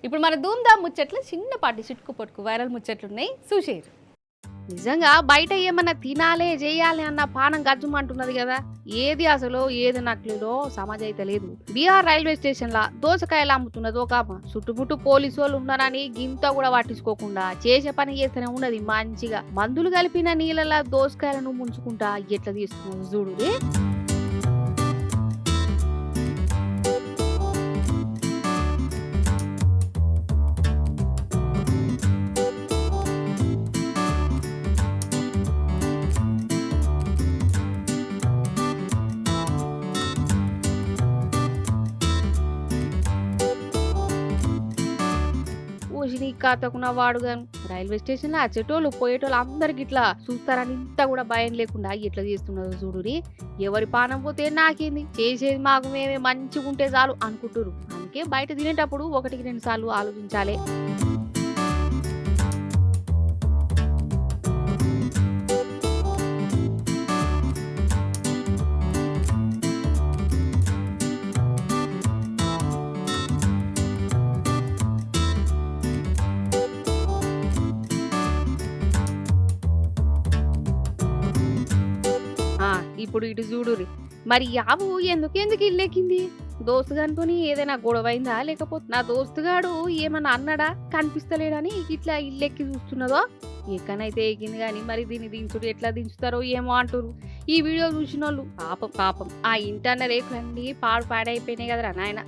ఇప్పుడు మన ధూమ్ధామ్ ముచ్చట్లు చిన్నపాటి చిటుకు పొట్టుకు వైరల్ ముచ్చట్లు ఉన్నాయి చూసేరు. నిజంగా బయట ఏమన్నా తినాలే చేయాలి అన్న పానం గజ్జుమంటున్నది కదా. ఏది నకిలీలో సమాజం అయితే లేదు. బీహార్ రైల్వే స్టేషన్ లా దోసకాయలు అమ్ముతున్నది ఒక ఆమె. చుట్టుముట్టు పోలీసు వాళ్ళు ఉన్నారని గింత కూడా పట్టించుకోకుండా చేసే పని చేస్తూనే ఉన్నది. మంచిగా మందులు కలిపిన నీళ్ళలా దోసకాయలను ముంచుకుంటా ఎట్లా తీస్తున్నది చూడు. నీ కాతకున్న వాడుగాను రైల్వే స్టేషన్ లో వచ్చేటోళ్ళు పోయేటోళ్ళు అందరికి ఇట్లా చూస్తారని ఇంత కూడా భయం లేకుండా ఎట్లా చేస్తున్నారు చూడురి. ఎవరి పానం పోతే నాకేంది, చేసేది మాకు మేమే మంచిగా ఉంటే చాలు అనుకుంటున్నారు. అందుకే బయట తినేటప్పుడు 1-2 సార్లు ఆలోచించాలి. ఇప్పుడు ఇటు చూడురి. మరి యావు ఎందుకు ఇల్లెక్కింది? దోస్తుగానితోని ఏదైనా గొడవైందా, లేకపోతే నా దోస్తుగాడు ఏమన్నా అన్నాడా కనిపిస్తలేడని ఇట్లా ఇల్లెక్కి చూస్తున్నదో? ఎక్కనైతే ఎక్కింది కానీ మరి దీన్ని దించుడు ఎట్లా దించుతారో ఏమో అంటారు ఈ వీడియో చూసిన వాళ్ళు. పాపం ఆ ఇంటర్నల్ రేకులన్నీ పాడైపోయినాయి కదరా నాయన.